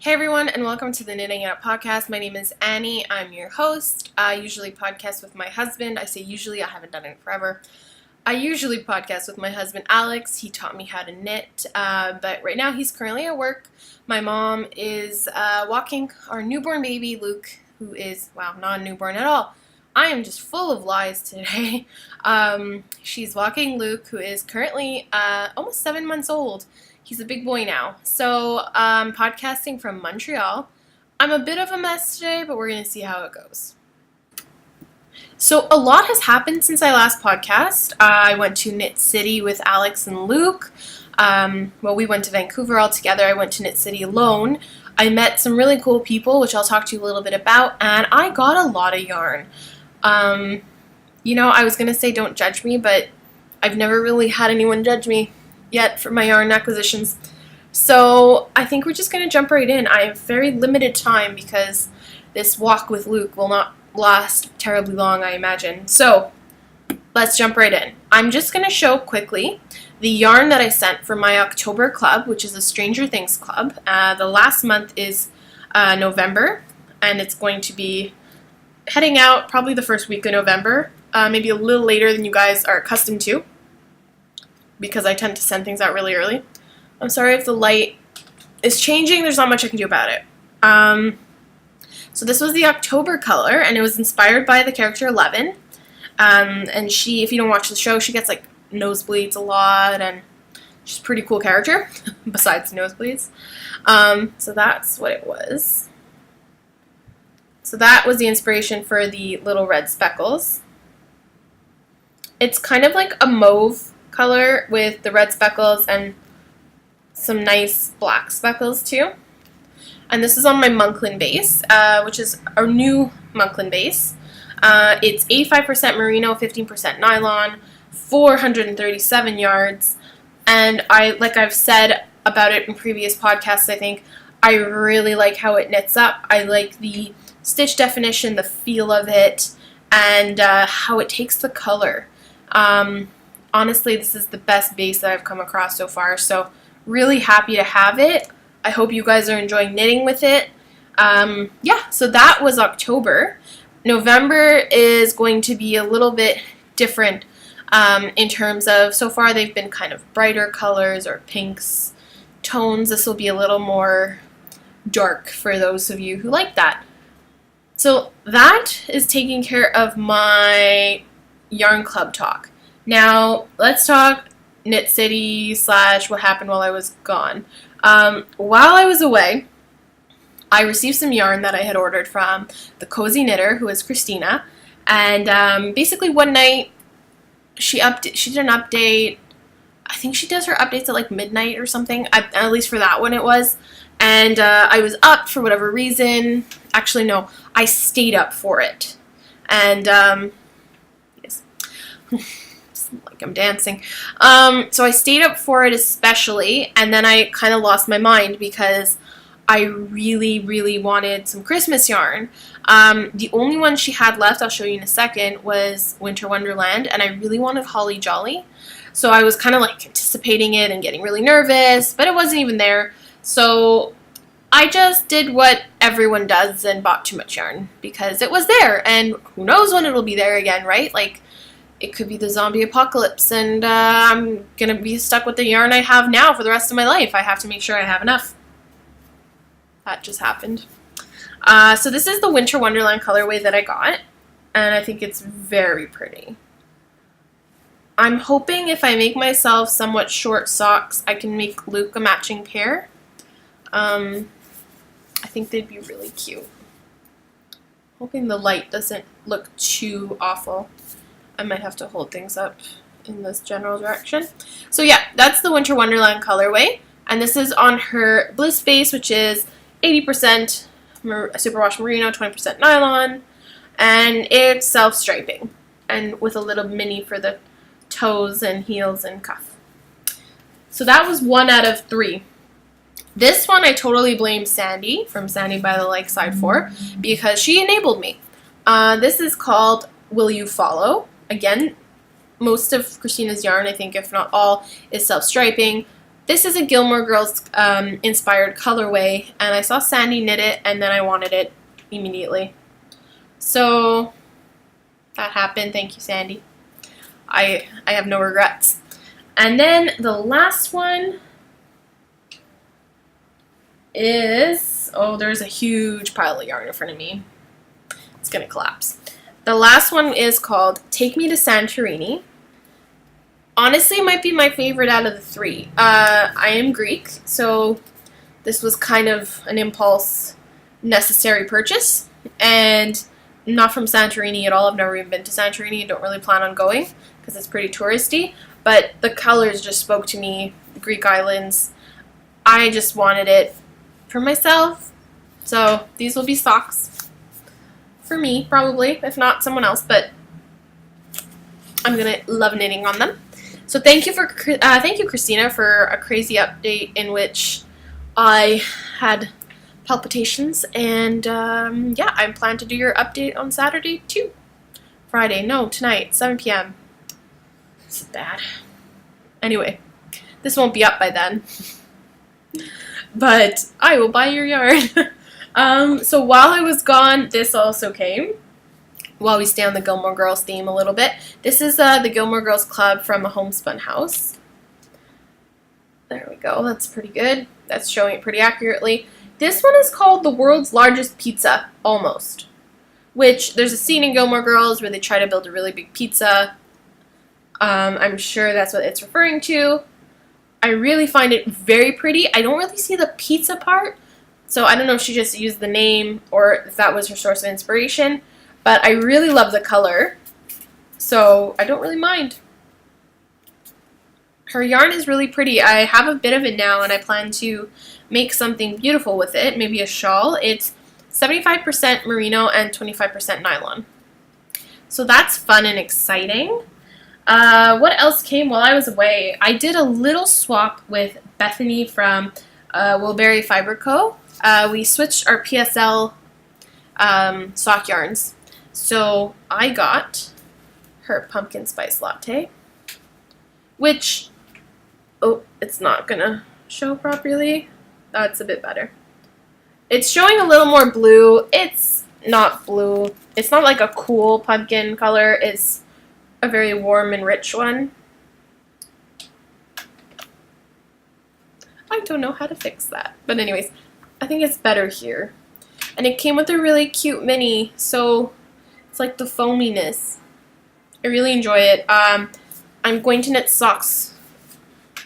Hey everyone, and welcome to the Knitting It Up podcast. My name is Annie. I'm your host. I usually podcast with my husband. I say usually, I haven't done it in forever. I usually podcast with my husband Alex. He taught me how to knit, but right now he's currently at work. My mom is walking our newborn baby, Luke, who is, not newborn at all. I am just full of lies today. She's walking Luke, who is currently almost 7 months old. He's a big boy now. So I'm podcasting from Montreal. I'm a bit of a mess today, but we're going to see how it goes. So a lot has happened since I last podcast. I went to Knit City with Alex and Luke. We went to Vancouver all together. I went to Knit City alone. I met some really cool people, which I'll talk to you a little bit about, and I got a lot of yarn. I was going to say don't judge me, but I've never really had anyone judge me yet for my yarn acquisitions. So I think we're just going to jump right in. I have very limited time because this walk with Luke will not last terribly long, I imagine. So let's jump right in. I'm just going to show quickly the yarn that I sent for my October club, which is a Stranger Things club. The last month is November, and it's going to be heading out probably the first week of November, maybe a little later than you guys are accustomed to, because I tend to send things out really early. I'm sorry if the light is changing. There's not much I can do about it. So this was the October color, and it was inspired by the character 11. And she, if you don't watch the show, she gets like nosebleeds a lot, and she's a pretty cool character, besides nosebleeds. So that's what it was. So that was the inspiration for the little red speckles. It's kind of like a mauve color with the red speckles and some nice black speckles too. And this is on my Monklin base, which is our new Monklin base. It's 85% merino, 15% nylon, 437 yards. And like I've said about it in previous podcasts, I think I really like how it knits up. I like the stitch definition, the feel of it, and how it takes the color. Honestly, this is the best base that I've come across so far, so really happy to have it. I hope you guys are enjoying knitting with it. So that was October. November is going to be a little bit different in terms of, so far they've been kind of brighter colors or pinks, tones. This will be a little more dark for those of you who like that. So that is taking care of my yarn club talk. Now, let's talk Knit City / what happened while I was gone. While I was away, I received some yarn that I had ordered from the Cozy Knitter, who is Christina. And basically one night, she did an update. I think she does her updates at like midnight or something. At least for that one it was. And I was up for whatever reason. Actually, no, I stayed up for it. And, yes. Like I'm dancing. So I stayed up for it especially, and then I kind of lost my mind because I really, really wanted some Christmas yarn. The only one she had left, I'll show you in a second, was Winter Wonderland, and I really wanted Holly Jolly. So I was kind of like anticipating it and getting really nervous, but it wasn't even there. So I just did what everyone does and bought too much yarn because it was there, and who knows when it'll be there again, right? Like, it could be the zombie apocalypse, and I'm going to be stuck with the yarn I have now for the rest of my life. I have to make sure I have enough. That just happened. So this is the Winter Wonderland colorway that I got, and I think it's very pretty. I'm hoping if I make myself somewhat short socks, I can make Luke a matching pair. I think they'd be really cute. Hoping the light doesn't look too awful. I might have to hold things up in this general direction. So yeah, that's the Winter Wonderland colorway. And this is on her Bliss base, which is 80% superwash merino, 20% nylon. And it's self-striping. And with a little mini for the toes and heels and cuff. So that was 1 out of 3. This one I totally blame Sandy from Sandy by the Lake Side for, because she enabled me. This is called Will You Follow? Again, most of Christina's yarn, I think if not all, is self-striping. This is a Gilmore Girls inspired colorway, and I saw Sandy knit it, and then I wanted it immediately. So that happened. Thank you, Sandy. I have no regrets. And then the last one is, oh, there's a huge pile of yarn in front of me. It's gonna collapse. The last one is called Take Me to Santorini. Honestly, it might be my favorite out of the three. I am Greek, so this was kind of an impulse necessary purchase, and not from Santorini at all. I've never even been to Santorini. Don't really plan on going because it's pretty touristy, but the colors just spoke to me. The Greek islands. I just wanted it for myself. So these will be socks for me, probably, if not someone else, but I'm gonna love knitting on them. So thank you, Christina, for a crazy update in which I had palpitations, and yeah, I plan to do your update on Saturday too. Friday, no, tonight, 7 p.m. This is bad. Anyway, this won't be up by then, but I will buy your yarn. So while I was gone, this also came. While we stay on the Gilmore Girls theme a little bit, this is the Gilmore Girls Club from a Homespun House. There we go. That's pretty good. That's showing it pretty accurately. This one is called The World's Largest Pizza, almost. Which, there's a scene in Gilmore Girls where they try to build a really big pizza. I'm sure that's what it's referring to. I really find it very pretty. I don't really see the pizza part, so I don't know if she just used the name or if that was her source of inspiration. But I really love the color, so I don't really mind. Her yarn is really pretty. I have a bit of it now, and I plan to make something beautiful with it, maybe a shawl. It's 75% merino and 25% nylon. So that's fun and exciting. What else came while I was away? I did a little swap with Bethany from Woolberry Fiber Co. We switched our PSL sock yarns. So I got her pumpkin spice latte, which, oh, it's not gonna show properly. That's a bit better. It's showing a little more blue. It's not blue. It's not like a cool pumpkin color. It's a very warm and rich one. I don't know how to fix that. But anyways, I think it's better here. And it came with a really cute mini, so it's like the foaminess. I really enjoy it. I'm going to knit socks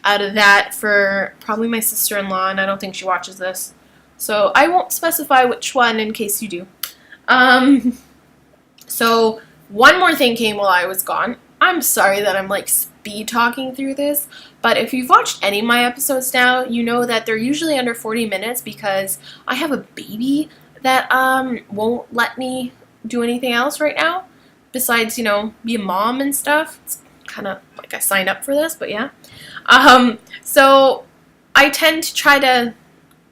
out of that for probably my sister-in-law, and I don't think she watches this. So I won't specify which one in case you do. So one more thing came while I was gone. I'm sorry that I'm like speed talking through this, but if you've watched any of my episodes now, you know that they're usually under 40 minutes because I have a baby that won't let me do anything else right now besides, you know, be a mom and stuff. It's kind of like I signed up for this, but yeah. So I tend to try to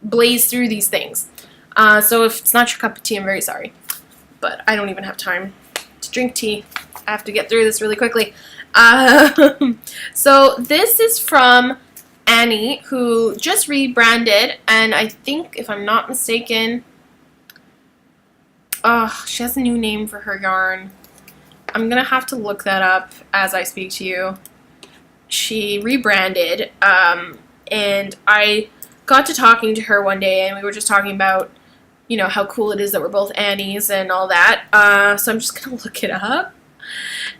blaze through these things. So if it's not your cup of tea, I'm very sorry, but I don't even have time to drink tea. I have to get through this really quickly. So this is from Annie, who just rebranded, and I think, if I'm not mistaken, she has a new name for her yarn. I'm gonna have to look that up as I speak to you. She rebranded, and I got to talking to her one day, and we were just talking about, you know, how cool it is that we're both Annies and all that. So I'm just gonna look it up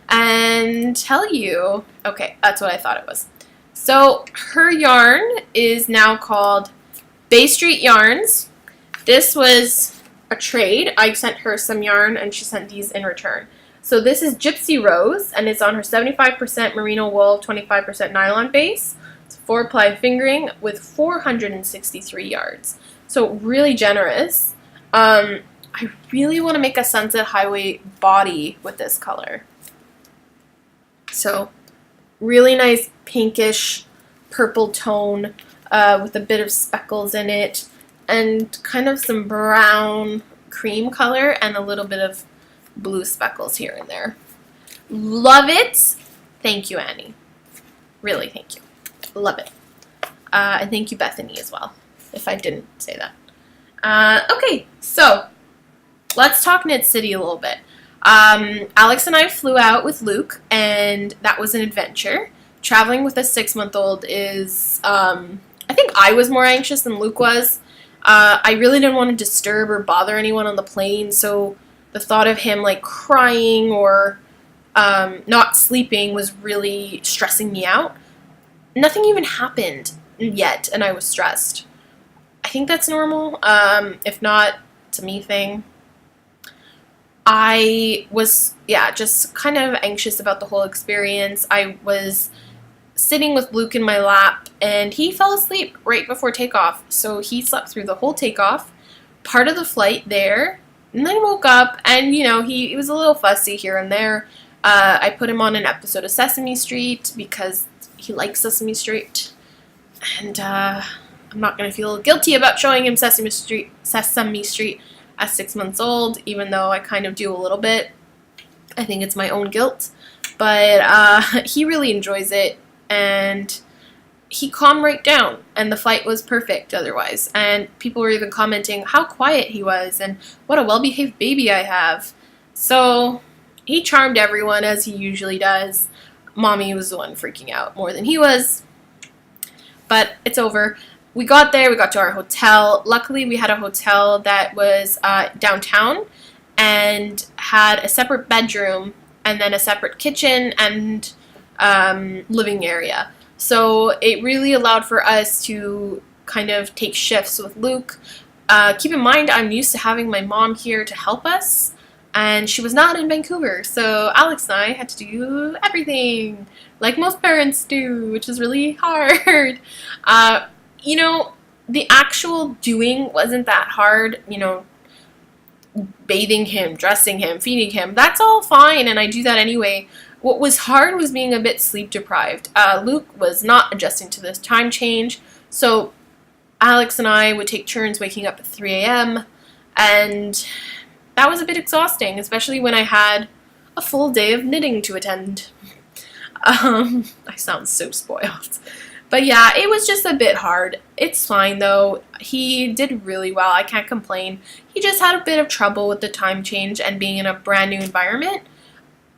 and tell you. Okay, that's what I thought it was. So her yarn is now called Bay Street Yarns. This was a trade. I sent her some yarn and she sent these in return. So this is Gypsy Rose, and it's on her 75% merino wool, 25% nylon base. It's 4-ply fingering with 463 yards. So really generous. I really want to make a Sunset Highway body with this color. So really nice pinkish purple tone with a bit of speckles in it, and kind of some brown cream color and a little bit of blue speckles here and there. Love it. Thank you, Annie. Really, thank you. Love it. And thank you, Bethany, as well, if I didn't say that. Okay, so let's talk Knit City a little bit. Alex and I flew out with Luke, and that was an adventure. Traveling with a 6-month-old is, I think I was more anxious than Luke was. I really didn't want to disturb or bother anyone on the plane, so the thought of him like crying or not sleeping was really stressing me out. Nothing even happened yet, and I was stressed. I think that's normal. If not, it's a me thing. I was, just kind of anxious about the whole experience. I was sitting with Luke in my lap, and he fell asleep right before takeoff. So he slept through the whole takeoff, part of the flight there, and then woke up, and, he was a little fussy here and there. I put him on an episode of Sesame Street because he likes Sesame Street, and I'm not going to feel guilty about showing him Sesame Street at 6 months old, even though I kind of do a little bit. I think it's my own guilt, but he really enjoys it, and he calmed right down, and the flight was perfect otherwise, and people were even commenting how quiet he was, and what a well-behaved baby I have. So he charmed everyone, as he usually does. Mommy was the one freaking out more than he was, but it's over. We got there, we got to our hotel. Luckily, we had a hotel that was downtown and had a separate bedroom and then a separate kitchen and living area. So it really allowed for us to kind of take shifts with Luke. Keep in mind, I'm used to having my mom here to help us, and she was not in Vancouver, so Alex and I had to do everything, like most parents do, which is really hard. The actual doing wasn't that hard, bathing him, dressing him, feeding him, that's all fine, and I do that anyway. What was hard was being a bit sleep deprived. Luke was not adjusting to this time change, so Alex and I would take turns waking up at 3 a.m., and that was a bit exhausting, especially when I had a full day of knitting to attend. I sound so spoiled. But yeah, it was just a bit hard. It's fine though. He did really well. I can't complain. He just had a bit of trouble with the time change and being in a brand new environment.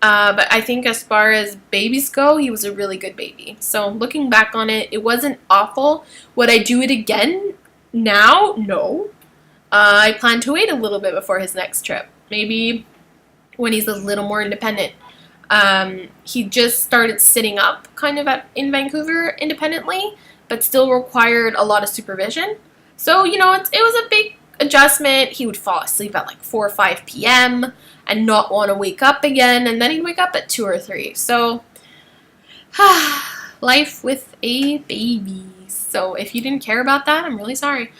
But I think as far as babies go, he was a really good baby. So looking back on it, it wasn't awful. Would I do it again now? No. I plan to wait a little bit before his next trip. Maybe when he's a little more independent. He just started sitting up kind of in Vancouver independently, but still required a lot of supervision. So, it was a big adjustment. He would fall asleep at like 4 or 5 p.m. and not want to wake up again, and then he'd wake up at 2 or 3. So, life with a baby. So if you didn't care about that, I'm really sorry.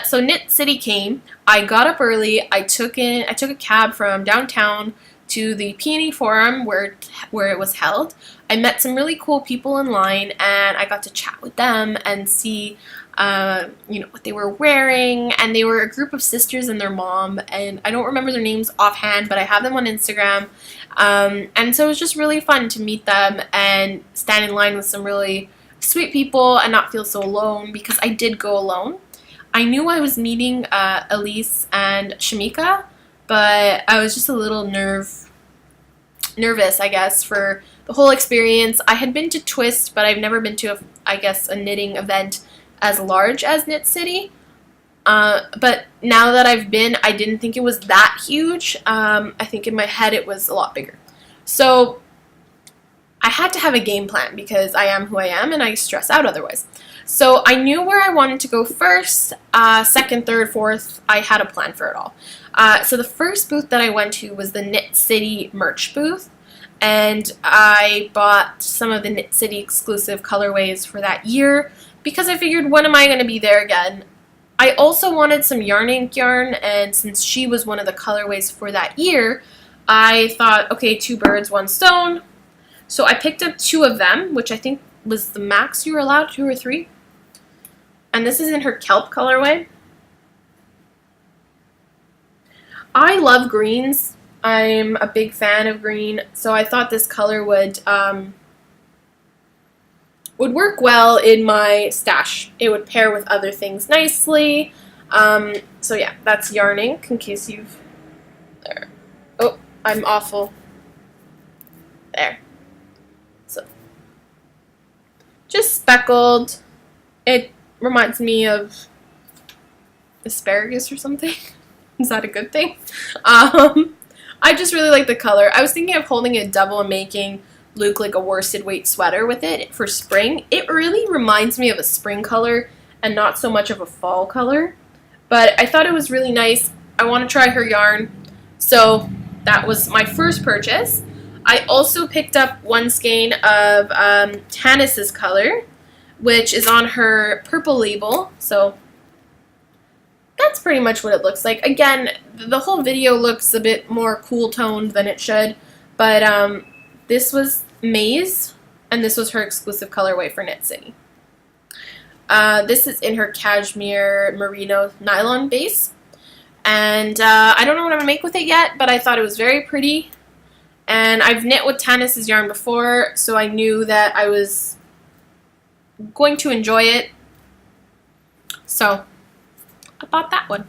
So Knit City came. I got up early. I took a cab from downtown to the Peony Forum where it was held. I met some really cool people in line, and I got to chat with them and see what they were wearing, and they were a group of sisters and their mom, and I don't remember their names offhand, but I have them on Instagram, and so it was just really fun to meet them and stand in line with some really sweet people and not feel so alone, because I did go alone. I knew I was meeting Elise and Shamika, but I was just a little nervous, I guess, for the whole experience. I had been to Twist, but I've never been to, a knitting event as large as Knit City. But now that I've been, I didn't think it was that huge. I think in my head it was a lot bigger. So I had to have a game plan because I am who I am and I stress out otherwise. So I knew where I wanted to go first, second, third, fourth. I had a plan for it all. So the first booth that I went to was the Knit City merch booth, and I bought some of the Knit City exclusive colorways for that year because I figured, when am I going to be there again? I also wanted some Yarn Ink yarn, and since she was one of the colorways for that year, I thought, okay, 2 birds, 1 stone. So I picked up 2 of them, which I think was the max you were allowed, 2 or 3. And this is in her kelp colorway. I love greens. I'm a big fan of green, so I thought this color would would work well in my stash. It would pair with other things nicely. So yeah, that's yarn ink in case you've... There. Oh, I'm awful. There. So, just speckled. It reminds me of asparagus or something. Is that a good thing? I just really like the color. I was thinking of holding it double and making Luke like a worsted weight sweater with it for spring. It really reminds me of a spring color and not so much of a fall color. But I thought it was really nice. I want to try her yarn. So that was my first purchase. I also picked up one skein of Tanis's color, which is on her purple label. So that's pretty much what it looks like. Again, the whole video looks a bit more cool toned than it should. But this was Maize, and this was her exclusive colorway for Knit City. This is in her cashmere merino nylon base. And I don't know what I'm going to make with it yet, but I thought it was very pretty. And I've knit with Tanis's yarn before, so I knew that I was going to enjoy it. So I bought that one.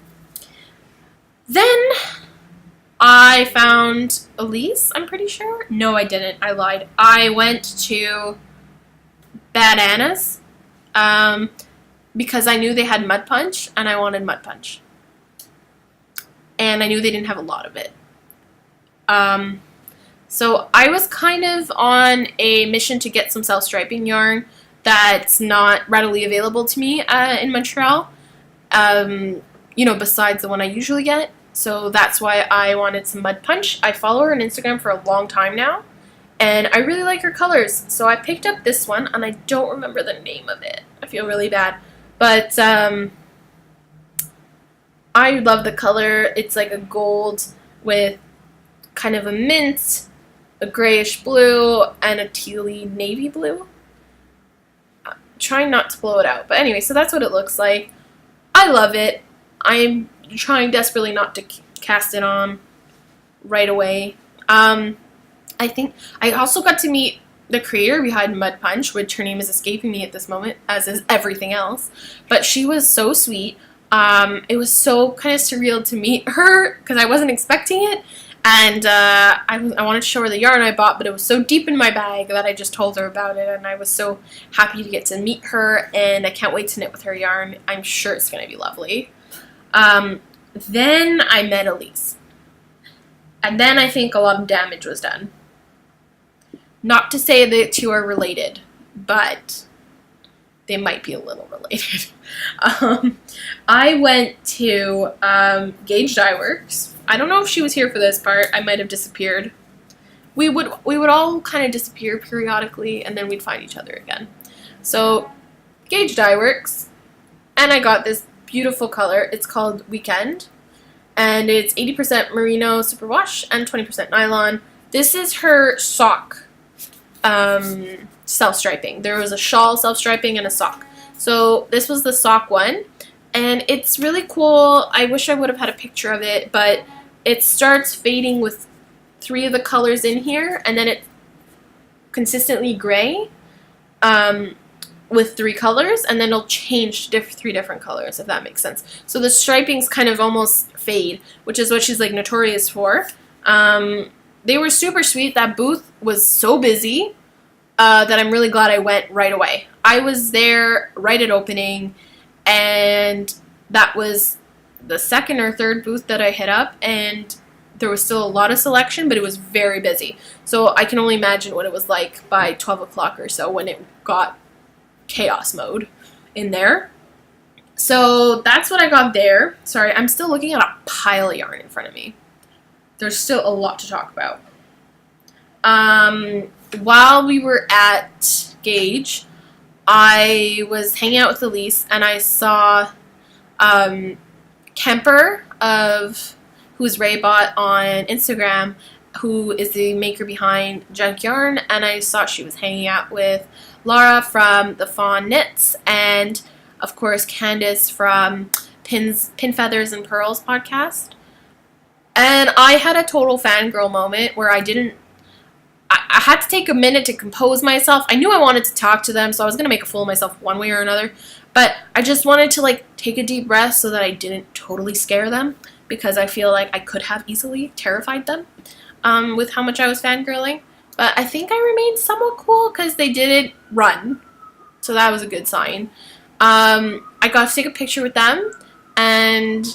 Then I found Elise, I'm pretty sure. No, I didn't. I lied. I went to Bad Anna's because I knew they had Mud Punch, and I wanted Mud Punch. And I knew they didn't have a lot of it. So I was kind of on a mission to get some self-striping yarn that's not readily available to me in Montreal, you know, besides the one I usually get. So that's why I wanted some Mud Punch. I follow her on Instagram for a long time now, and I really like her colors. So I picked up this one, and I don't remember the name of it. I feel really bad. But I love the color. It's like a gold with kind of a mint, a grayish blue, and a tealy navy blue. I'm trying not to blow it out. But anyway, so that's what it looks like. I love it. I'm trying desperately not to cast it on right away. I think I also got to meet the creator behind Mud Punch, which her name is escaping me at this moment, as is everything else. But she was so sweet. It was so kind of surreal to meet her because I wasn't expecting it. And I wanted to show her the yarn I bought, but it was so deep in my bag that I just told her about it, and I was so happy to get to meet her, and I can't wait to knit with her yarn. I'm sure it's going to be lovely. Then I met Elise. And then I think a lot of damage was done. Not to say the two are related, but they might be a little related. I went to Gauge Dye Works. I don't know if she was here for this part. I might have disappeared. We would all kind of disappear periodically, and then we'd find each other again. So Gauge Dye Works, and I got this beautiful color. It's called Weekend, and it's 80% merino superwash and 20% nylon. This is her sock self-striping. There was a shawl self-striping and a sock. So this was the sock one, and it's really cool. I wish I would have had a picture of it, but it starts fading with 3 of the colors in here, and then it's consistently gray with 3 colors, and then it'll change to 3 different colors, if that makes sense. So the stripings kind of almost fade, which is what she's like notorious for. They were super sweet. That booth was so busy that I'm really glad I went right away. I was there right at opening, and that was the 2nd or 3rd booth that I hit up, and there was still a lot of selection, but it was very busy. So I can only imagine what it was like by 12 o'clock or so when it got chaos mode in there. So that's what I got there. Sorry, I'm still looking at a pile of yarn in front of me. There's still a lot to talk about. While we were at Gauge, I was hanging out with Elise, and I saw Kemper who's Raybot on Instagram, who is the maker behind Junk Yarn, and I saw she was hanging out with Laura from the Fawn Knits, and of course Candace from Pin Feathers and Pearls podcast. And I had a total fangirl moment where I didn't I had to take a minute to compose myself. I knew I wanted to talk to them, so I was going to make a fool of myself one way or another. But I just wanted to, like, take a deep breath so that I didn't totally scare them, because I feel like I could have easily terrified them with how much I was fangirling. But I think I remained somewhat cool because they didn't run. So that was a good sign. I got to take a picture with them. And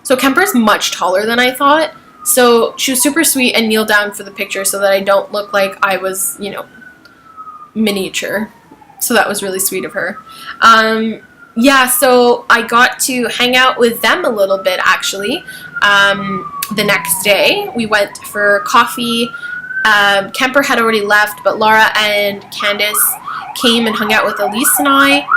so Kemper's much taller than I thought. So she was super sweet and kneeled down for the picture so that I don't look like I was, you know, miniature. So that was really sweet of her. Yeah, so I got to hang out with them a little bit, actually. The next day, we went for coffee. Kemper had already left, but Laura and Candace came and hung out with Elise and I.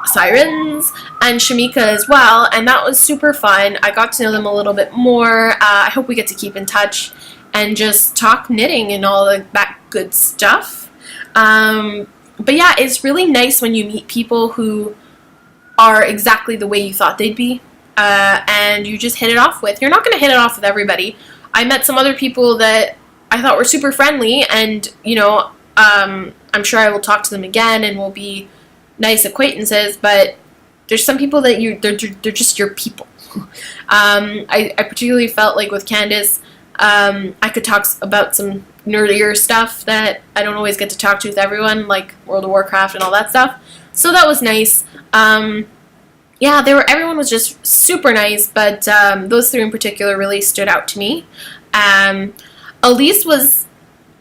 Sirens, and Shamika as well, and that was super fun. I got to know them a little bit more. I hope we get to keep in touch and just talk knitting and all that good stuff. But yeah, it's really nice when you meet people who are exactly the way you thought they'd be, and you just hit it off with. You're not going to hit it off with everybody. I met some other people that I thought were super friendly, and, you know, I'm sure I will talk to them again and we'll be nice acquaintances, but there's some people that they're just your people. I particularly felt like with Candace, I could talk about some nerdier stuff that I don't always get to talk to with everyone, like World of Warcraft and all that stuff. So that was nice. Yeah, everyone was just super nice, but those three in particular really stood out to me. Elise was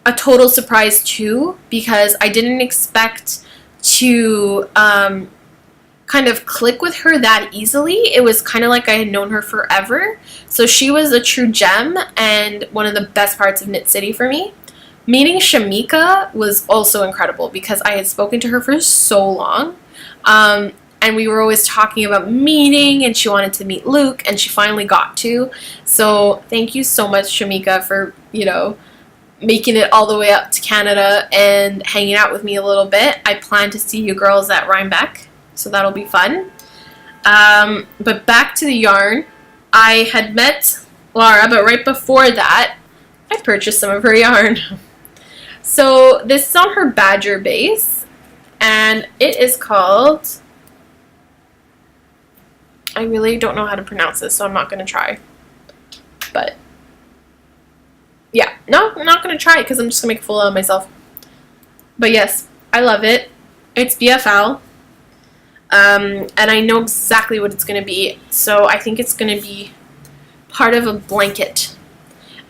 a total surprise too, because I didn't expect to kind of click with her that easily. It was kind of like I had known her forever. So she was a true gem and one of the best parts of Knit City for me. Meeting Shamika was also incredible because I had spoken to her for so long. And we were always talking about meeting, and she wanted to meet Luke, and she finally got to. So thank you so much, Shamika, for, you know, making it all the way up to Canada and hanging out with me a little bit. I plan to see you girls at Rhinebeck, so that'll be fun. But back to the yarn. I had met Laura, but right before that, I purchased some of her yarn. So this is on her Badger base, and it is called... I really don't know how to pronounce this, so I'm not going to try. But... yeah, no, I'm not going to try it because I'm just going to make a fool of myself. But yes, I love it. It's BFL. And I know exactly what it's going to be. So I think it's going to be part of a blanket.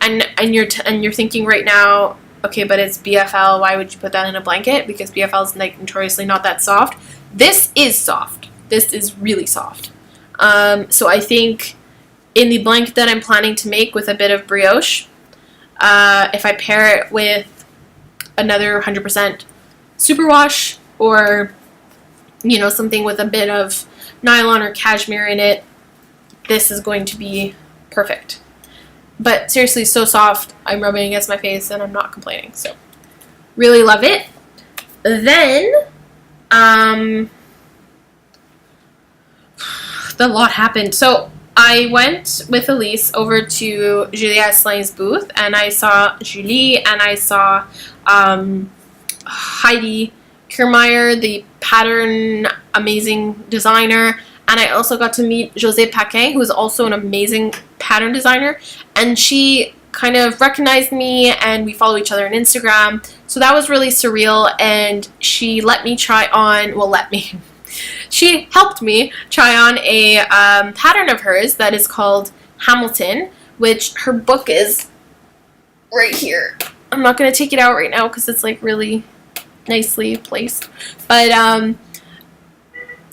And you're thinking right now, okay, but it's BFL. Why would you put that in a blanket? Because BFL is like notoriously not that soft. This is soft. This is really soft. So I think in the blanket that I'm planning to make with a bit of brioche, if I pair it with another 100% superwash, or, you know, something with a bit of nylon or cashmere in it, this is going to be perfect. But seriously, so soft. I'm rubbing against my face and I'm not complaining. So really love it. Then, a lot happened. So I went with Elise over to Julie Asselin's booth, and I saw Julie, and I saw Heidi Kiermaier, the pattern amazing designer, and I also got to meet José Paquin, who is also an amazing pattern designer, and she kind of recognized me, and we follow each other on Instagram, so that was really surreal. And she let me try on, well, she helped me try on a pattern of hers that is called Hamilton, which her book is right here. I'm not going to take it out right now because it's like really nicely placed. But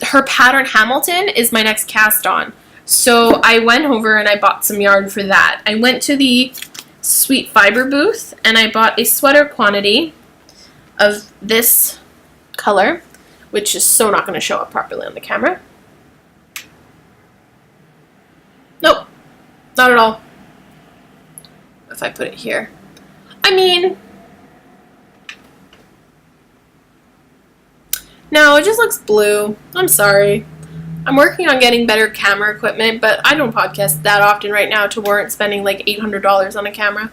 her pattern Hamilton is my next cast on. So I went over and I bought some yarn for that. I went to the Sweet Fiber booth and I bought a sweater quantity of this color, which is so not going to show up properly on the camera. Nope, not at all. If I put it here. I mean, no, it just looks blue. I'm sorry. I'm working on getting better camera equipment, but I don't podcast that often right now to warrant spending like $800 on a camera.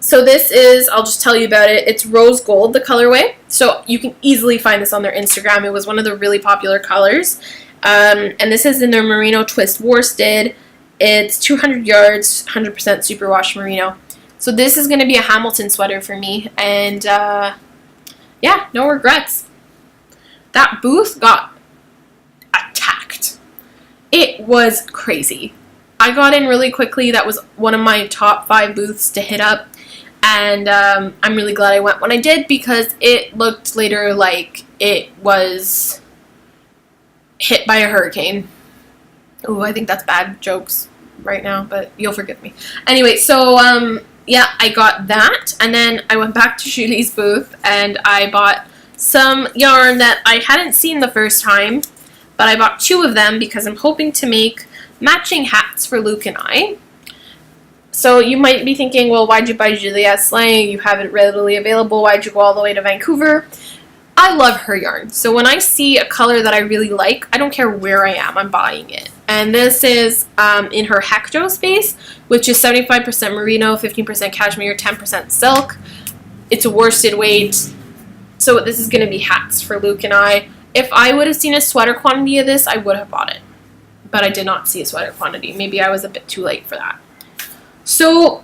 So this is, I'll just tell you about it. It's rose gold, the colorway. So you can easily find this on their Instagram. It was one of the really popular colors. And this is in their merino twist worsted. It's 200 yards, 100% superwash merino. So this is going to be a Hamilton sweater for me. And yeah, no regrets. That booth got attacked. It was crazy. I got in really quickly. That was one of my top 5 booths to hit up. And I'm really glad I went when I did, because it looked later like it was hit by a hurricane. Ooh, I think that's bad jokes right now, but you'll forgive me. Anyway, so yeah, I got that, and then I went back to Julie's booth and I bought some yarn that I hadn't seen the first time, but I bought 2 of them because I'm hoping to make matching hats for Luke and I. So you might be thinking, well, why'd you buy Juliette's slang? You have it readily available. Why'd you go all the way to Vancouver? I love her yarn. So when I see a color that I really like, I don't care where I am, I'm buying it. And this is in her Hecto space, which is 75% merino, 15% cashmere, 10% silk. It's a worsted weight. So this is going to be hats for Luke and I. If I would have seen a sweater quantity of this, I would have bought it. But I did not see a sweater quantity. Maybe I was a bit too late for that. So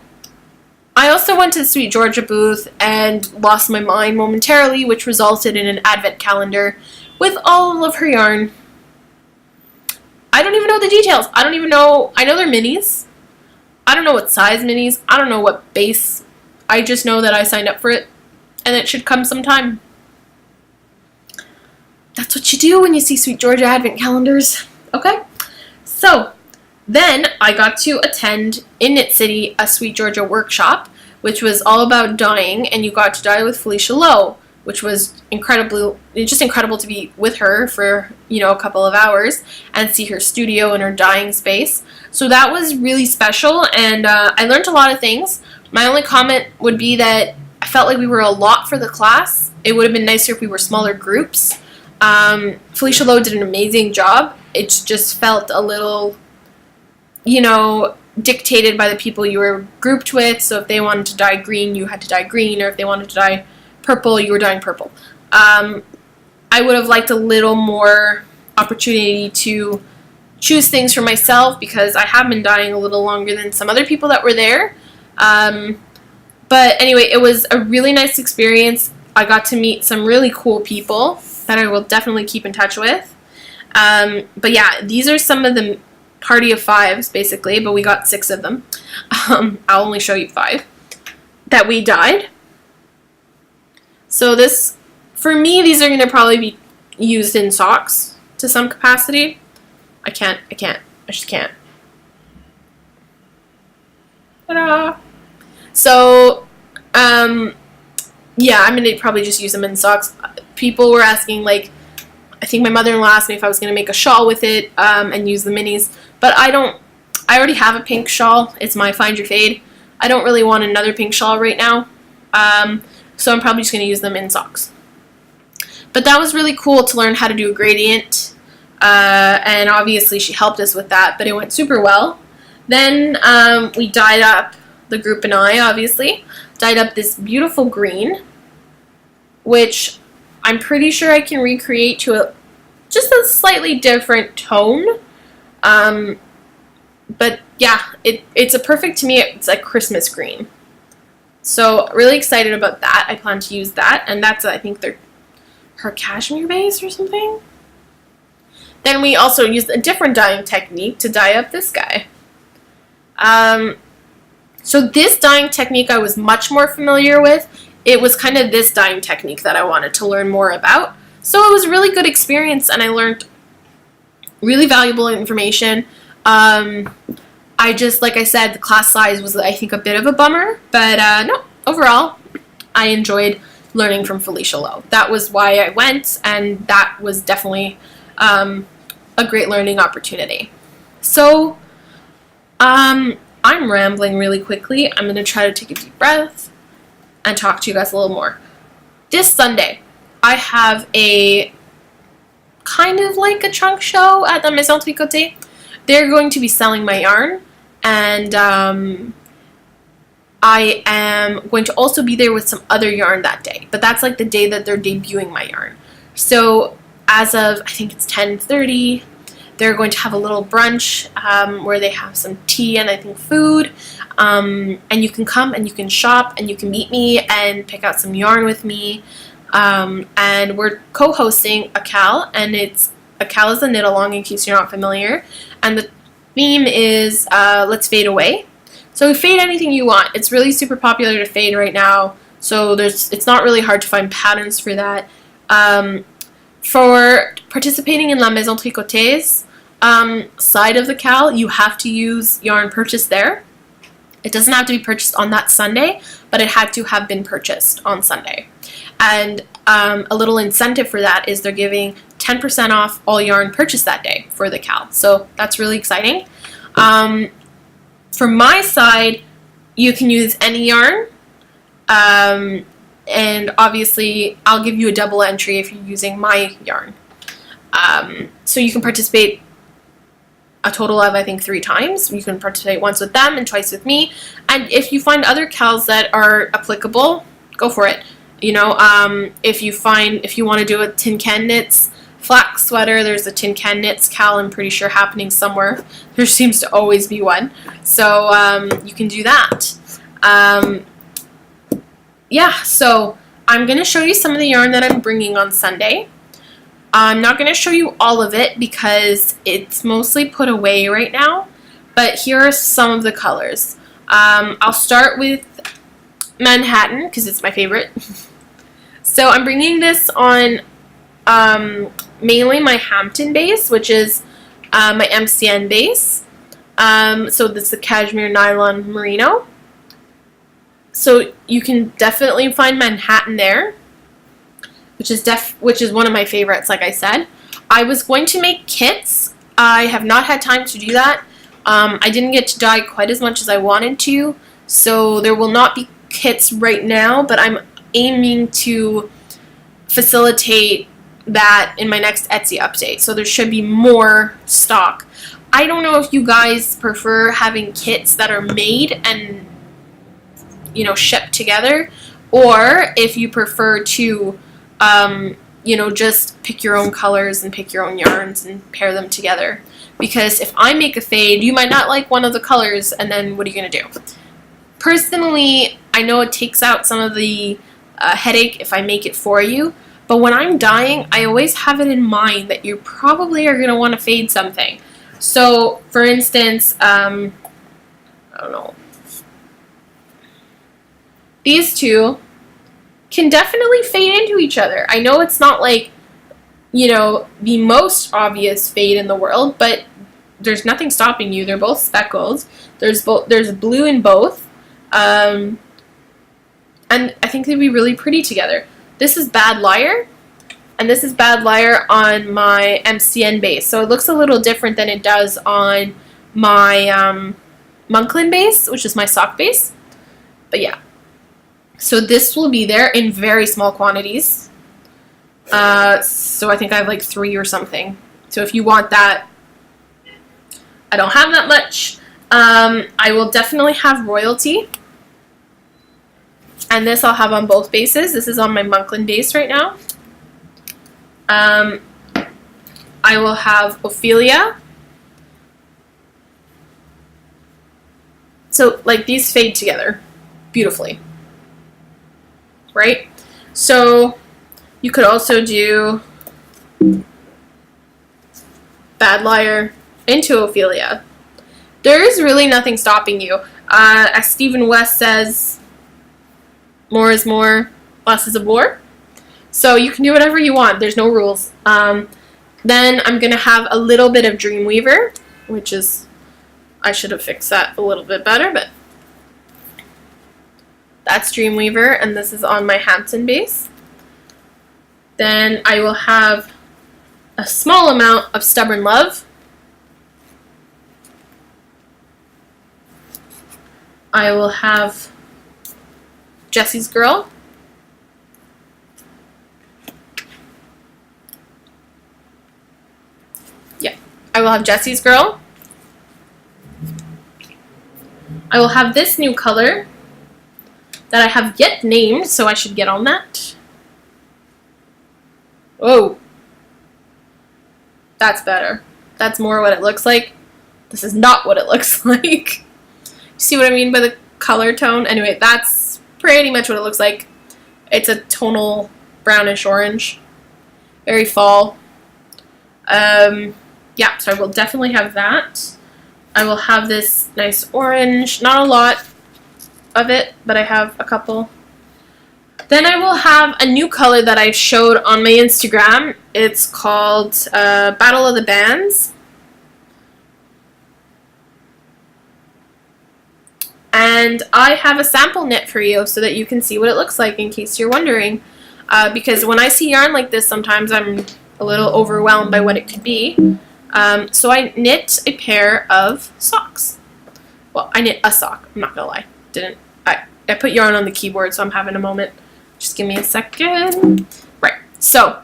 I also went to the Sweet Georgia booth and lost my mind momentarily, which resulted in an advent calendar with all of her yarn. I don't even know the details. I don't even know. I know they're minis. I don't know what size minis. I don't know what base. I just know that I signed up for it and it should come sometime. That's what you do when you see Sweet Georgia advent calendars. Okay? So then I got to attend in Knit City a Sweet Georgia workshop, which was all about dyeing, and you got to dye with Felicia Lowe, which was incredible to be with her for, you know, a couple of hours and see her studio and her dyeing space. So that was really special, and I learned a lot of things. My only comment would be that I felt like we were a lot for the class. It would have been nicer if we were smaller groups. Felicia Lowe did an amazing job. It just felt a little, you know, dictated by the people you were grouped with. So if they wanted to dye green, you had to dye green, or if they wanted to dye purple, you were dyeing purple. I would have liked a little more opportunity to choose things for myself, because I have been dyeing a little longer than some other people that were there. But anyway, it was a really nice experience. I got to meet some really cool people that I will definitely keep in touch with. But yeah, these are some of the party of 5s, basically, but we got 6 of them. I'll only show you 5 that we dyed. So this, for me, these are going to probably be used in socks to some capacity. I just can't. Ta-da! So, yeah, I'm going to probably just use them in socks. People were asking, like, I think my mother-in-law asked me if I was going to make a shawl with it and use the minis. But I already have a pink shawl. It's my Find Your Fade. I don't really want another pink shawl right now. So I'm probably just going to use them in socks. But that was really cool to learn how to do a gradient. And obviously she helped us with that, but it went super well. Then we dyed up, the group and I, obviously, dyed up this beautiful green, which I'm pretty sure I can recreate to just a slightly different tone. But yeah, it's a perfect, to me, it's like Christmas green. So really excited about that. I plan to use that, and that's, I think, her cashmere base or something. Then we also used a different dyeing technique to dye up this guy. So this dyeing technique I was much more familiar with. It was kind of this dyeing technique that I wanted to learn more about. So it was a really good experience, and I learned really valuable information. I just, like I said, the class size was, I think, a bit of a bummer. But no, overall, I enjoyed learning from Felicia Lowe. That was why I went, and that was definitely a great learning opportunity. So I'm rambling really quickly. I'm going to try to take a deep breath and talk to you guys a little more. This Sunday, I have a kind of like a trunk show at the Maison Tricoté. They're going to be selling my yarn, and I am going to also be there with some other yarn that day, but that's like the day that they're debuting my yarn. So as of, I think it's 10:30, they're going to have a little brunch where they have some tea and I think food, and you can come and you can shop and you can meet me and pick out some yarn with me, and we're co-hosting a Cal, and a Cal is a knit along in case you're not familiar, and the theme is let's fade away. So fade anything you want. It's really super popular to fade right now, so it's not really hard to find patterns for that. For participating in La Maison Tricoté's side of the Cal, you have to use yarn purchased there. It doesn't have to be purchased on that Sunday, but it had to have been purchased on Sunday. And a little incentive for that is they're giving 10% off all yarn purchased that day for the Cal. So that's really exciting. For my side, you can use any yarn. And obviously, I'll give you a double entry if you're using my yarn. So you can participate a total of, I think, 3 times. You can participate once with them and twice with me. And if you find other Cals that are applicable, go for it. You know, if you want to do a Tin Can Knits flax sweater, there's a Tin Can Knits Cal, I'm pretty sure, happening somewhere. There seems to always be one. So you can do that. Yeah, so I'm going to show you some of the yarn that I'm bringing on Sunday. I'm not going to show you all of it because it's mostly put away right now, but here are some of the colors. I'll start with Manhattan because it's my favorite. So I'm bringing this on mainly my Hampton base, which is my MCN base. So this is the Cashmere Nylon Merino. So you can definitely find Manhattan there, which is one of my favorites, like I said. I was going to make kits. I have not had time to do that. I didn't get to dye quite as much as I wanted to, so there will not be kits right now, but I'm aiming to facilitate that in my next Etsy update, so there should be more stock. I don't know if you guys prefer having kits that are made and, you know, shipped together, or if you prefer to you know, just pick your own colors and pick your own yarns and pair them together. Because if I make a fade, you might not like one of the colors, and then what are you going to do? Personally, I know it takes out some of the headache if I make it for you, but when I'm dyeing, I always have it in mind that you probably are going to want to fade something. So, for instance, I don't know, these two can definitely fade into each other. I know it's not like, you know, the most obvious fade in the world, but there's nothing stopping you. They're both speckled. There's blue in both. And I think they'd be really pretty together. This is Bad Liar, and this is Bad Liar on my MCN base. So it looks a little different than it does on my Monklin base, which is my sock base. But yeah. So this will be there in very small quantities. So I think I have like 3 or something. So if you want that, I don't have that much. I will definitely have Royalty. And this I'll have on both bases. This is on my Monklin base right now. I will have Ophelia. So like these fade together beautifully. Right? So you could also do Bad Liar into Ophelia. There is really nothing stopping you. As Stephen West says, more is more, less is a bore. So you can do whatever you want. There's no rules. Then I'm going to have a little bit of Dreamweaver, which is, I should have fixed that a little bit better, but that's Dreamweaver, and this is on my Hampton base. Then I will have a small amount of Stubborn Love. I will have Jessie's Girl. Yeah, I will have Jessie's Girl. I will have this new color, that I have yet named, so I should get on that. Oh, that's better. That's more what it looks like. This is not what it looks like. See what I mean by the color tone? Anyway, that's pretty much what it looks like. It's a tonal brownish orange. Very fall. Yeah, so I will definitely have that. I will have this nice orange. Not a lot of it, but I have a couple. Then I will have a new color that I showed on my Instagram. It's called Battle of the Bands. And I have a sample knit for you so that you can see what it looks like in case you're wondering. Because when I see yarn like this, sometimes I'm a little overwhelmed by what it could be. So I knit a pair of socks. Well, I knit a sock. I'm not gonna lie. I put yarn on the keyboard, so I'm having a moment. Just give me a second. Right. So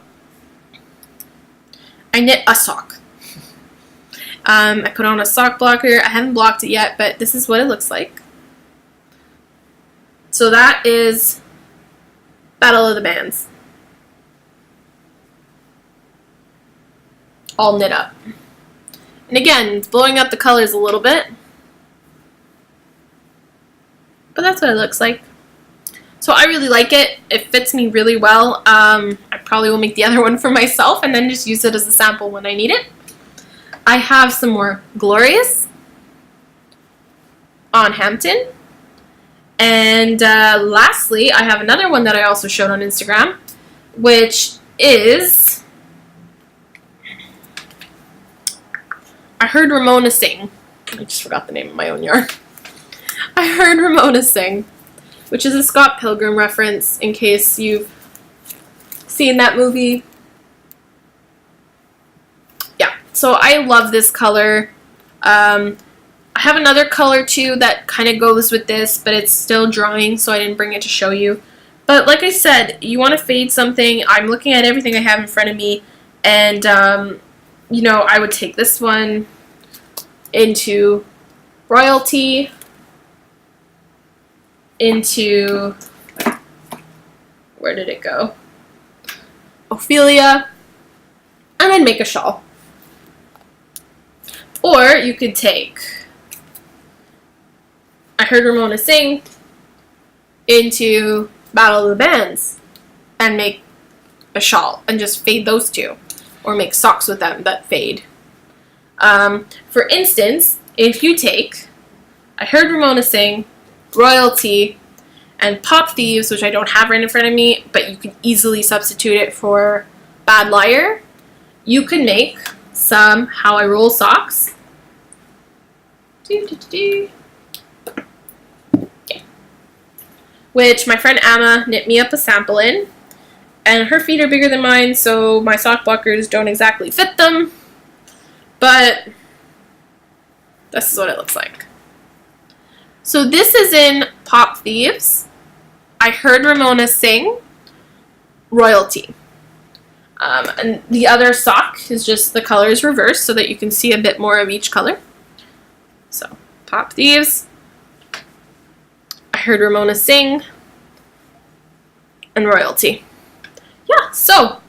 I knit a sock. I put on a sock blocker. I haven't blocked it yet, but this is what it looks like. So that is Battle of the Bands. All knit up. And again, it's blowing up the colors a little bit. But that's what it looks like. So I really like it. It fits me really well. I probably will make the other one for myself and then just use it as a sample when I need it. I have some more Glorious on Hampton. And lastly, I have another one that I also showed on Instagram, which is... I heard Ramona sing. I just forgot the name of my own yarn. I heard Ramona sing, which is a Scott Pilgrim reference in case you've seen that movie. Yeah, so I love this color. I have another color too that kind of goes with this, but it's still drying, so I didn't bring it to show you. But like I said, you want to fade something. I'm looking at everything I have in front of me, and you know, I would take this one into Royalty, into, where did it go? Ophelia, and then make a shawl. Or you could take I Heard Ramona Sing into Battle of the Bands and make a shawl and just fade those two, or make socks with them that fade. For instance, if you take I Heard Ramona Sing, Royalty, and Pop Thieves, which I don't have right in front of me, but you can easily substitute it for Bad Liar, you could make some How I Roll socks. Okay. Which my friend Emma knit me up a sample in, and her feet are bigger than mine, so my sock blockers don't exactly fit them, but this is what it looks like. So this is in Pop Thieves, I Heard Ramona Sing, Royalty. And the other sock is just the colors reversed so that you can see a bit more of each color. So, Pop Thieves, I Heard Ramona Sing, and Royalty. Yeah, so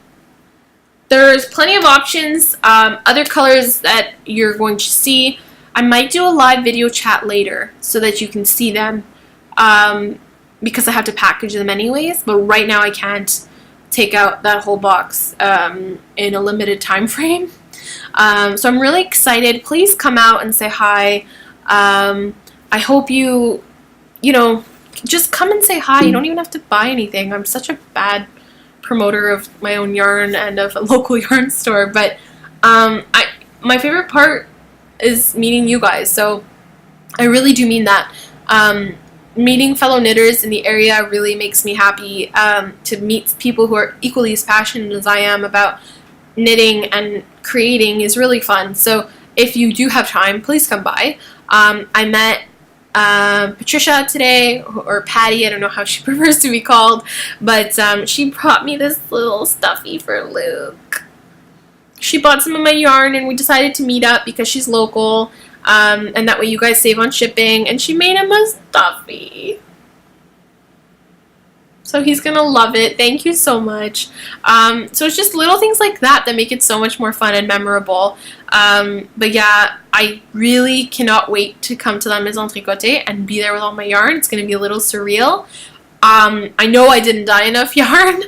there's plenty of options. Other colors that you're going to see. I might do a live video chat later so that you can see them, because I have to package them anyways, but right now I can't take out that whole box in a limited time frame. So I'm really excited. Please come out and say hi. I hope you know, just come and say hi. You don't even have to buy anything. I'm such a bad promoter of my own yarn and of a local yarn store, but my favorite part is meeting you guys, so I really do mean that. Meeting fellow knitters in the area really makes me happy. To meet people who are equally as passionate as I am about knitting and creating is really fun. So if you do have time, please come by. I met Patricia today, or Patty, I don't know how she prefers to be called, but she brought me this little stuffy for Luke. She bought some of my yarn and we decided to meet up because she's local, and that way you guys save on shipping, and she made him a stuffy. So he's gonna love it. Thank you so much. So it's just little things like that that make it so much more fun and memorable. But yeah, I really cannot wait to come to La Maison Tricoté and be there with all my yarn. It's gonna be a little surreal. I know I didn't dye enough yarn,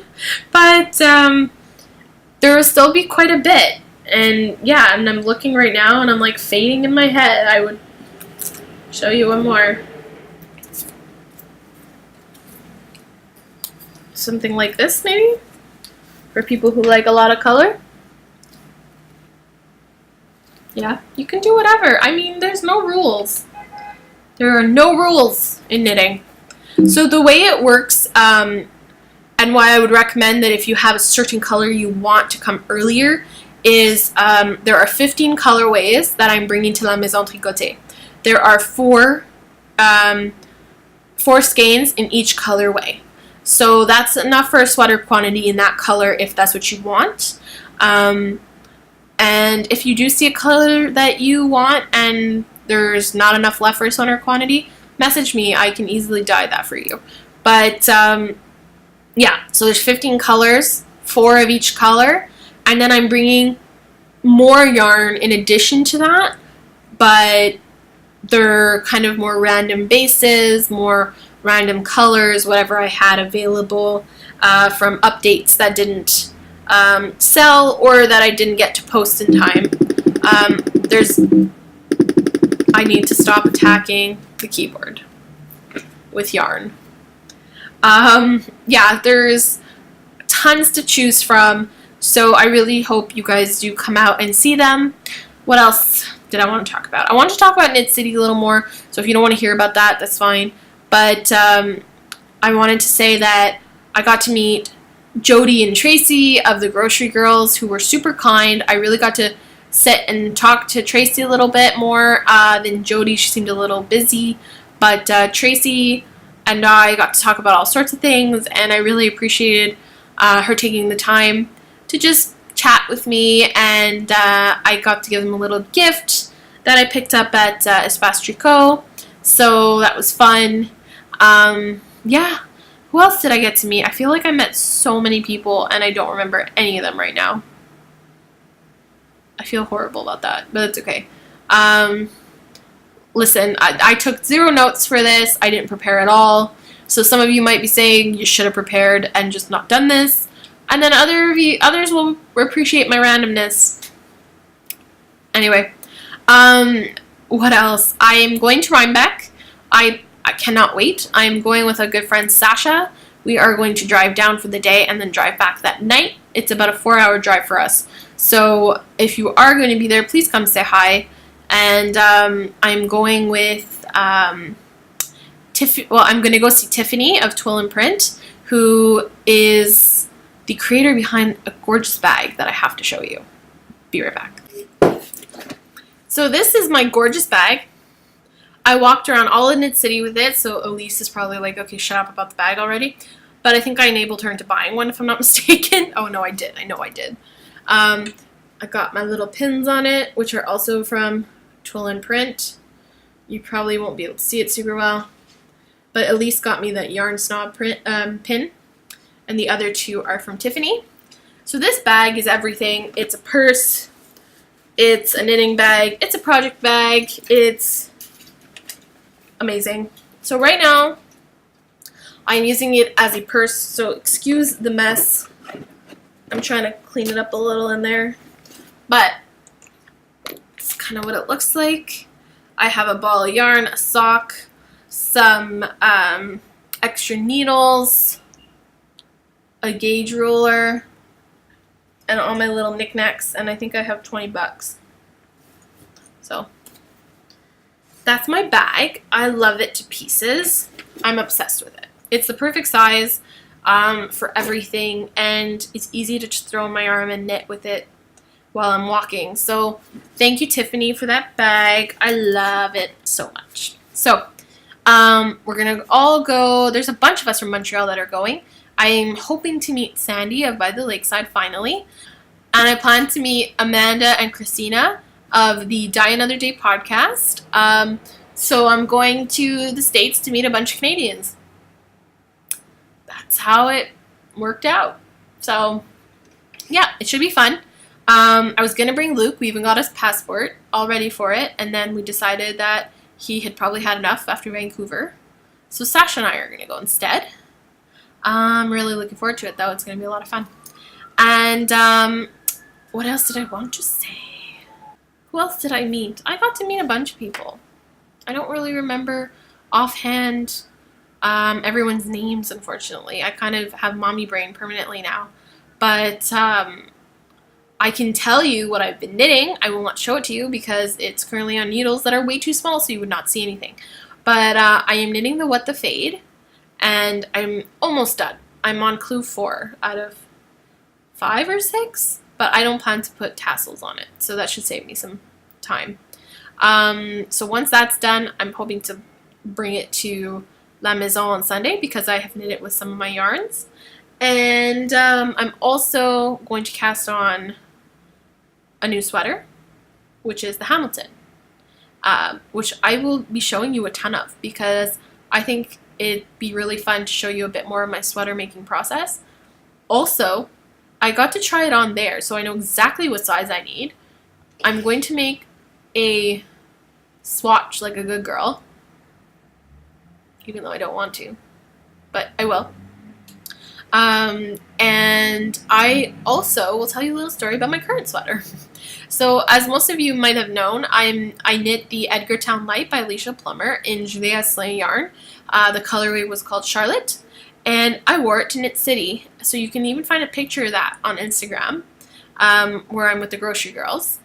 but there will still be quite a bit. And yeah, and I'm looking right now and I'm like fading in my head. I would show you one more. Something like this, maybe, for people who like a lot of color. Yeah, you can do whatever. I mean, there's no rules. There are no rules in knitting. So the way it works, and why I would recommend that if you have a certain color you want to come earlier, is there are 15 colorways that I'm bringing to La Maison Tricoté. There are four skeins in each colorway. So that's enough for a sweater quantity in that color if that's what you want. And if you do see a color that you want and there's not enough left for a sweater quantity, message me. I can easily dye that for you. But yeah, so there's 15 colors, 4 of each color. And then I'm bringing more yarn in addition to that. But they're kind of more random bases, more random colors, whatever I had available from updates that didn't sell or that I didn't get to post in time. I need to stop attacking the keyboard with yarn. Yeah, there's tons to choose from, so I really hope you guys do come out and see them. What else did I want to talk about? I want to talk about Knit City a little more, so if you don't want to hear about that, that's fine. But I wanted to say that I got to meet Jody and Tracy of the Grocery Girls, who were super kind. I really got to sit and talk to Tracy a little bit more than Jody. She seemed a little busy. But Tracy and I got to talk about all sorts of things, and I really appreciated her taking the time to just chat with me, and I got to give them a little gift that I picked up at Espace Tricot. So that was fun. Yeah, who else did I get to meet? I feel like I met so many people and I don't remember any of them right now. I feel horrible about that, but it's okay. Listen, I took 0 notes for this. I didn't prepare at all. So some of you might be saying you should have prepared and just not done this. And then others will appreciate my randomness. Anyway, what else? I am going to Rhinebeck. I cannot wait. I am going with a good friend, Sasha. We are going to drive down for the day and then drive back that night. It's about a 4-hour drive for us. So if you are going to be there, please come say hi. And I'm going with I'm going to go see Tiffany of Twill and Print, who is the creator behind a gorgeous bag that I have to show you. Be right back. So this is my gorgeous bag. I walked around all in Knit City with it, so Elise is probably like, okay, shut up about the bag already. But I think I enabled her into buying one, if I'm not mistaken. Oh, no, I did. I know I did. I got my little pins on it, which are also from Twill and Print. You probably won't be able to see it super well. But Elise got me that Yarn Snob pin, and the other 2 are from Tiffany. So this bag is everything. It's a purse. It's a knitting bag. It's a project bag. It's amazing. So right now, I'm using it as a purse, so excuse the mess. I'm trying to clean it up a little in there. But it's kind of what it looks like. I have a ball of yarn, a sock, some extra needles, a gauge ruler, and all my little knickknacks, and I think I have 20 bucks. So that's my bag. I love it to pieces. I'm obsessed with it. It's the perfect size for everything, and it's easy to just throw in my arm and knit with it while I'm walking. So thank you, Tiffany, for that bag. I love it so much. So we're gonna all go. There's a bunch of us from Montreal that are going. I'm hoping to meet Sandy of By the Lakeside finally, and I plan to meet Amanda and Christina of the Die Another Day podcast. So I'm going to the States to meet a bunch of Canadians. that's how it worked out. So yeah, it should be fun. I was going to bring Luke. We even got his passport all ready for it. And then we decided that he had probably had enough after Vancouver. So Sasha and I are going to go instead. I'm really looking forward to it, though. It's going to be a lot of fun. And what else did I want to say? Who else did I meet? I got to meet a bunch of people. I don't really remember offhand everyone's names, unfortunately. I kind of have mommy brain permanently now. But I can tell you what I've been knitting. I will not show it to you because it's currently on needles that are way too small, so you would not see anything. But I am knitting the What the Fade, and I'm almost done. I'm on clue 4 out of 5 or 6, but I don't plan to put tassels on it, so that should save me some time. So once that's done, I'm hoping to bring it to La Maison on Sunday because I have knit it with some of my yarns. And I'm also going to cast on a new sweater, which is the Hamilton, which I will be showing you a ton of because I think it'd be really fun to show you a bit more of my sweater making process. Also, I got to try it on there, so I know exactly what size I need. I'm going to make a swatch like a good girl, even though I don't want to, but I will. And I also will tell you a little story about my current sweater. So as most of you might have known, I knit the Edgartown Light by Alicia Plummer in Julia Slay yarn. The colorway was called Charlotte, and I wore it to Knit City. So you can even find a picture of that on Instagram, where I'm with the grocery girls.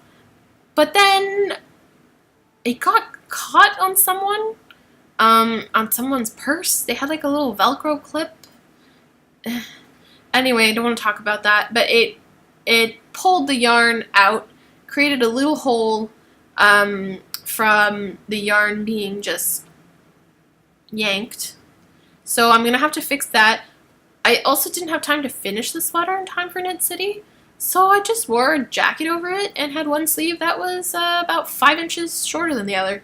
But then it got caught on someone's purse. They had like a little Velcro clip. Anyway, I don't want to talk about that, but it pulled the yarn out, created a little hole from the yarn being just yanked. So I'm going to have to fix that. I also didn't have time to finish the sweater in time for Knit City, so I just wore a jacket over it and had one sleeve that was about 5 inches shorter than the other.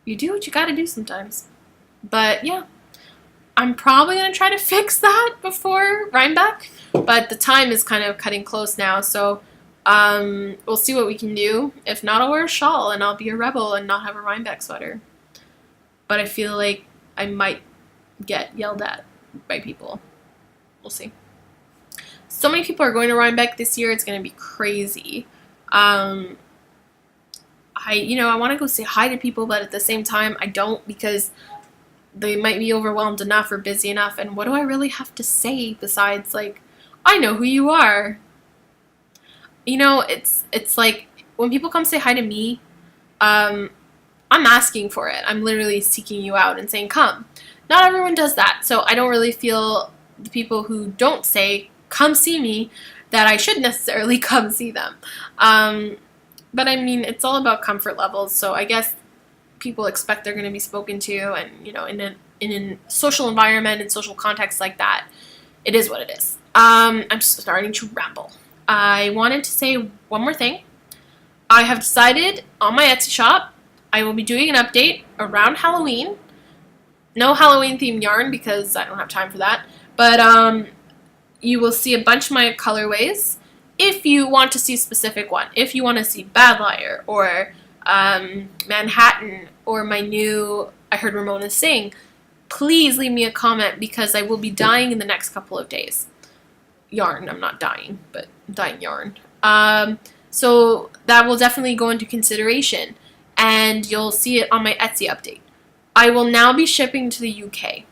You do what you gotta do sometimes. But yeah, I'm probably going to try to fix that before Rhinebeck, but the time is kind of cutting close now, so we'll see what we can do. If not, I'll wear a shawl and I'll be a rebel and not have a Rhinebeck sweater. But I feel like I might get yelled at by people. We'll see. So many people are going to Rhinebeck this year. It's going to be crazy. I want to go say hi to people, but at the same time, I don't because they might be overwhelmed enough or busy enough. And what do I really have to say besides, like, I know who you are? You know, it's like when people come say hi to me, I'm asking for it. I'm literally seeking you out and saying, come. Not everyone does that. So I don't really feel the people who don't say, come see me, that I should necessarily come see them. But I mean, it's all about comfort levels. So I guess people expect they're going to be spoken to, and in a social environment and social context like that, it is what it is. I'm starting to ramble. I wanted to say one more thing. I have decided on my Etsy shop I will be doing an update around Halloween. No Halloween themed yarn because I don't have time for that, but you will see a bunch of my colorways. If you want to see a specific one, if you want to see Bad Liar or Manhattan or my new I Heard Ramona Sing, please leave me a comment because I will be dyeing in the next couple of days. Yarn, I'm not dyeing, but dyeing yarn. So that will definitely go into consideration, and you'll see it on my Etsy update. I will now be shipping to the UK.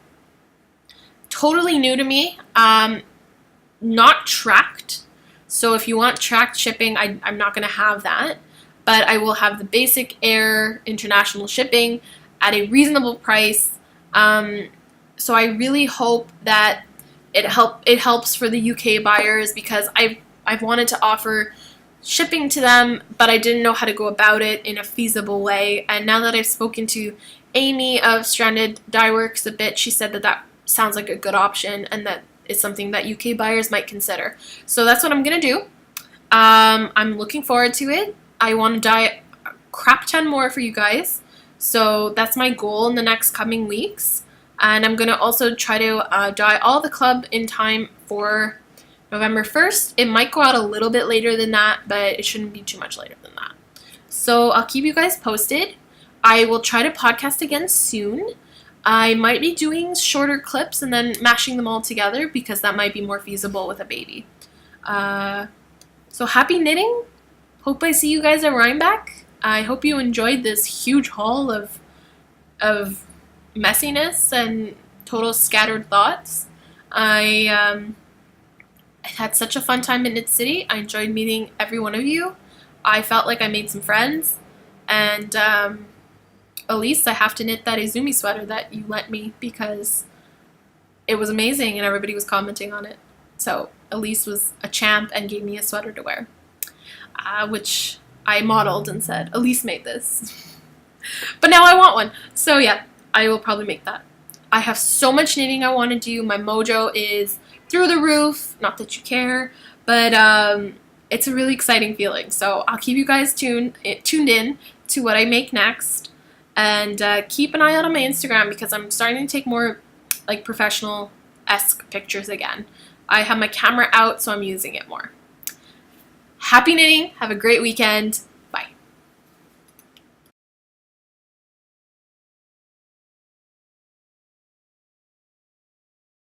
Totally new to me, not tracked. So if you want tracked shipping, I'm not going to have that. But I will have the basic air international shipping at a reasonable price. So I really hope that it helps for the UK buyers because I've wanted to offer shipping to them, but I didn't know how to go about it in a feasible way. And now that I've spoken to Amy of Stranded Dye Works a bit, she said that sounds like a good option and that is something that UK buyers might consider. So that's what I'm going to do. I'm looking forward to it. I want to dye a crap ton more for you guys. So that's my goal in the next coming weeks. And I'm going to also try to dye all the club in time for November 1st. It might go out a little bit later than that, but it shouldn't be too much later than that. So I'll keep you guys posted. I will try to podcast again soon. I might be doing shorter clips and then mashing them all together because that might be more feasible with a baby. So happy knitting. Hope I see you guys at Rhinebeck. I hope you enjoyed this huge haul of messiness and total scattered thoughts. I had such a fun time in Knit City. I enjoyed meeting every one of you. I felt like I made some friends. And Elise, I have to knit that Izumi sweater that you lent me because it was amazing and everybody was commenting on it. So Elise was a champ and gave me a sweater to wear, which I modeled and said, Elise made this. But now I want one. So yeah, I will probably make that. I have so much knitting I want to do. My mojo is through the roof. Not that you care, but it's a really exciting feeling. So I'll keep you guys tuned in to what I make next. And keep an eye out on my Instagram because I'm starting to take more like professional-esque pictures again. I have my camera out, so I'm using it more. Happy knitting. Have a great weekend.